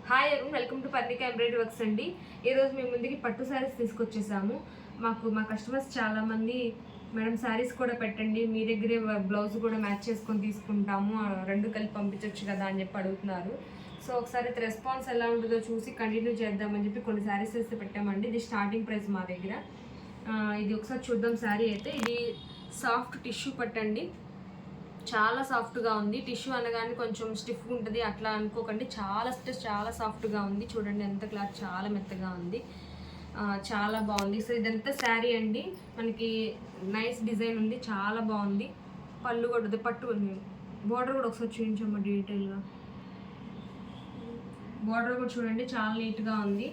Hi ఎవరు, welcome to Parnika embroidery works అండి. ఈరోజు మేము ముందుకి పట్టు శారీస్ తీసుకొచ్చేసాము. మా కస్టమర్స్ చాలామంది మేడం శారీస్ కూడా పెట్టండి, మీ దగ్గరే బ్లౌజ్ కూడా మ్యాచ్ చేసుకొని తీసుకుంటాము, రెండు కలిపి పంపించవచ్చు కదా అని చెప్పి అడుగుతున్నారు. సో ఒకసారి రెస్పాన్స్ ఎలా ఉంటుందో చూసి కంటిన్యూ చేద్దామని చెప్పి కొన్ని శారీస్ అయితే పెట్టామండి. ఇది స్టార్టింగ్ ప్రైస్ మా దగ్గర. ఇది ఒకసారి చూద్దాం. శారీ అయితే ఇది సాఫ్ట్ టిష్యూ పట్టండి, చాలా సాఫ్ట్గా ఉంది. టిష్యూ అనగానే కొంచెం స్టిఫ్గా ఉంటుంది అట్లా అనుకోకండి, చాలా సాఫ్ట్గా ఉంది. చూడండి ఎంత క్లాత్ చాలా మెత్తగా ఉంది, చాలా బాగుంది. సో ఇదంతా శారీ అండి, మనకి నైస్ డిజైన్ ఉంది, చాలా బాగుంది. పళ్ళు కూడా పట్టు ఉంది. బార్డర్ కూడా ఒకసారి చూపించమ్మా డీటెయిల్గా. బార్డర్ కూడా చూడండి చాలా నీట్గా ఉంది.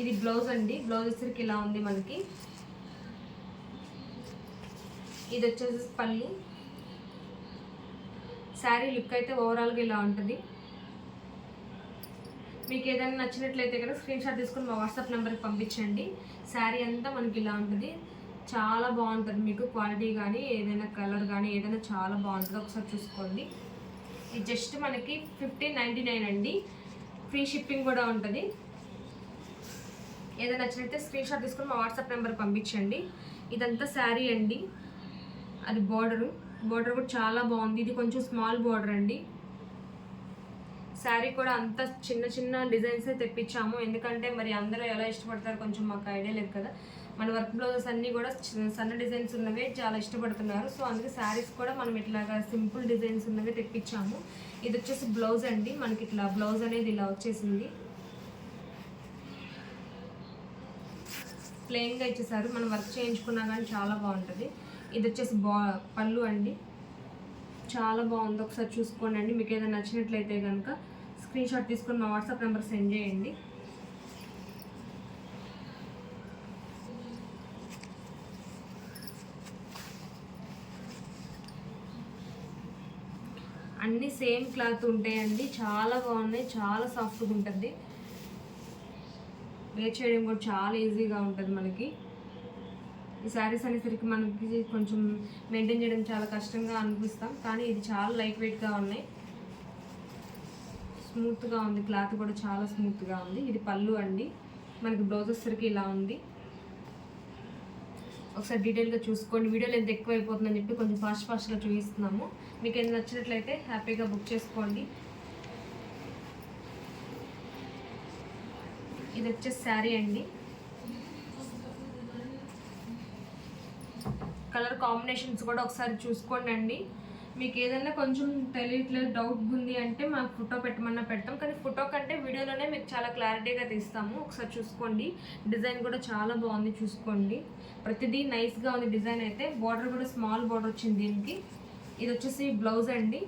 ఇది బ్లౌజ్ అండి, బ్లౌజ్ వచ్చేసరికి ఇలా ఉంది మనకి. ఇది వచ్చేసి పళ్ళు. శారీ లుక్ అయితే ఓవరాల్గా ఇలా ఉంటుంది. మీకు ఏదైనా నచ్చినట్లయితే కనుక స్క్రీన్ షాట్ తీసుకొని మా వాట్సాప్ నెంబర్కి పంపించండి. శారీ అంతా మనకి ఇలా ఉంటుంది, చాలా బాగుంటుంది. మీకు క్వాలిటీ కానీ ఏదైనా కలర్ కానీ ఏదైనా చాలా బాగుంటుంది, ఒకసారి చూసుకోండి. ఇది జస్ట్ మనకి 1599 అండి, ఫ్రీ షిప్పింగ్ కూడా ఉంటుంది. ఏదైనా నచ్చినట్లయితే స్క్రీన్ షాట్ తీసుకొని మా వాట్సాప్ నెంబర్కి పంపించండి. ఇదంతా శారీ అండి, అది బార్డర్ కూడా చాలా బాగుంది. ఇది కొంచెం స్మాల్ బార్డర్ అండి. శారీ కూడా అంత చిన్న డిజైన్సే తెప్పించాము, ఎందుకంటే మరి అందరూ ఎలా ఇష్టపడతారు కొంచెం మాకు ఐడియా లేదు కదా. మన వర్క్ బ్లౌజెస్ అన్నీ కూడా సన్న డిజైన్స్ ఉన్నవే చాలా ఇష్టపడుతున్నారు. సో అందుకే శారీస్ కూడా మనం ఇట్లాగా సింపుల్ డిజైన్స్ ఉన్నవే తెప్పించాము. ఇది వచ్చేసి బ్లౌజ్ అండి, మనకి ఇట్లా బ్లౌజ్ అనేది ఇలా వచ్చేసింది, ప్లెయిన్గా ఇచ్చేసారు. మనం వర్క్ చేయించుకున్నా కానీ చాలా బాగుంటుంది. ఇది వచ్చేసి పళ్ళు అండి, చాలా బాగుంది. ఒకసారి చూసుకోండి అండి. మీకు ఏదైనా నచ్చినట్లయితే కనుక స్క్రీన్ షాట్ తీసుకొని మా వాట్సాప్ నెంబర్ సెండ్ చేయండి. అన్నీ సేమ్ క్లాత్ ఉంటాయండి, చాలా బాగున్నాయి, చాలా సాఫ్ట్గా ఉంటుంది. వేర్ చేయడం కూడా చాలా ఈజీగా ఉంటుంది మనకి. ఈ శారీస్ అనేసరికి మనకి కొంచెం మెయింటైన్ చేయడం చాలా కష్టంగా అనిపిస్తాం, కానీ ఇది చాలా లైట్ వెయిట్గా ఉన్నాయి, స్మూత్గా ఉంది. క్లాత్ కూడా చాలా స్మూత్గా ఉంది. ఇది పళ్ళు అండి, మనకి బ్లౌజ్ వచ్చేసరికి ఇలా ఉంది. ఒకసారి డీటెయిల్గా చూసుకోండి. వీడియోలో ఎంత ఎక్కువ అయిపోతుందని చెప్పి కొంచెం ఫాస్ట్గా చూపిస్తున్నాము. మీకు ఏదైనా నచ్చినట్లయితే హ్యాపీగా బుక్ చేసుకోండి. ఇది వచ్చేసి శారీ అండి, కలర్ కాంబినేషన్స్ కూడా ఒకసారి చూసుకోండి అండి. మీకు ఏదైనా కొంచెం తెలియట్లేదు, డౌట్ ఉంది అంటే మాకు ఫోటో పెట్టమన్నా పెడతాం, కానీ ఫోటో కంటే వీడియోలోనే మీకు చాలా క్లారిటీగా తీస్తాము. ఒకసారి చూసుకోండి. డిజైన్ కూడా చాలా బాగుంది, చూసుకోండి. ప్రతిదీ నైస్గా ఉంది డిజైన్ అయితే. బార్డర్ కూడా స్మాల్ బార్డర్ వచ్చింది దీనికి. ఇది వచ్చేసి బ్లౌజ్ అండి,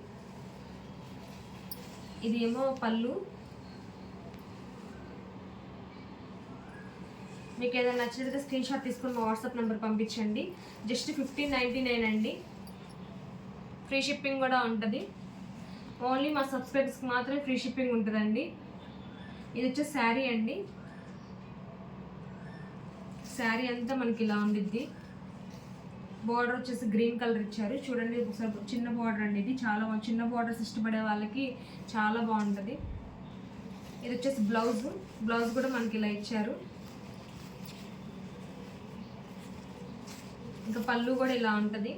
ఇది ఏమో పళ్ళు. మీకు ఏదైనా నచ్చినట్లయితే స్క్రీన్ షాట్ తీసుకొని మా వాట్సాప్ నెంబర్ పంపించండి. జస్ట్ 1599 అండి, ఫ్రీ షిప్పింగ్ కూడా ఉంటుంది. ఓన్లీ మా సబ్స్క్రైబర్స్కి మాత్రమే ఫ్రీ షిప్పింగ్ ఉంటుందండి. ఇది వచ్చేసి శారీ అండి, శారీ అంతా మనకి ఇలా ఉండిద్ది. బార్డర్ వచ్చేసి గ్రీన్ కలర్ ఇచ్చారు, చూడండి. ఒకసారి చిన్న బార్డర్ అండి, ఇది చాలా చిన్న బార్డర్స్ ఇష్టపడే వాళ్ళకి చాలా బాగుంటుంది. ఇది వచ్చేసి బ్లౌజ్ కూడా మనకి ఇలా ఇచ్చారు. ఇంకా పళ్ళు కూడా ఇలా ఉంటుంది,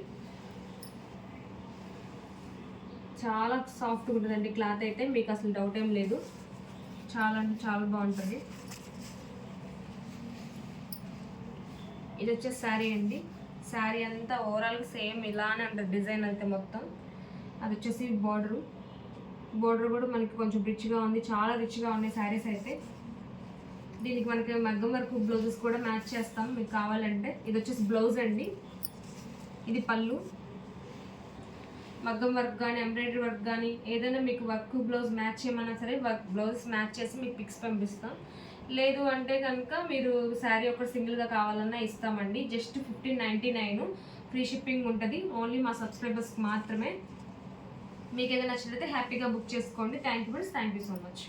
చాలా సాఫ్ట్గా ఉంటుందండి క్లాత్ అయితే, మీకు అసలు డౌట్ ఏం లేదు. చాలా అంటే చాలా బాగుంటుంది. ఇది వచ్చేసి శారీ అండి, శారీ అంతా ఓవరాల్గా సేమ్ ఇలానే ఉంటుంది డిజైన్ అయితే మొత్తం. అది వచ్చేసి బార్డర్ కూడా మనకి కొంచెం రిచ్గా ఉంది, చాలా రిచ్గా ఉన్నాయి శారీస్ అయితే. దీనికి మనకి మగ్గం వర్క్ బ్లౌజెస్ కూడా మ్యాచ్ చేస్తాం మీకు కావాలంటే. ఇది వచ్చేసి బ్లౌజ్ అండి, ఇది పళ్ళు. మగ్గం వర్క్ కానీ ఎంబ్రాయిడరీ వర్క్ కానీ ఏదైనా మీకు వర్క్ బ్లౌజ్ మ్యాచ్ చేయమన్నా సరే బ్లౌజ్ మ్యాచ్ చేసి మీకు పిక్స్ పంపిస్తాం. లేదు అంటే కనుక మీరు శారీ ఒకటి సింగిల్గా కావాలన్నా ఇస్తామండి. జస్ట్ 1599, ఫ్రీ షిప్పింగ్ ఉంటుంది. ఓన్లీ మా సబ్స్క్రైబర్స్కి మాత్రమే. మీకు ఏదైనా నచ్చినట్లయితే హ్యాపీగా బుక్ చేసుకోండి. Thank you friends, thank you so much.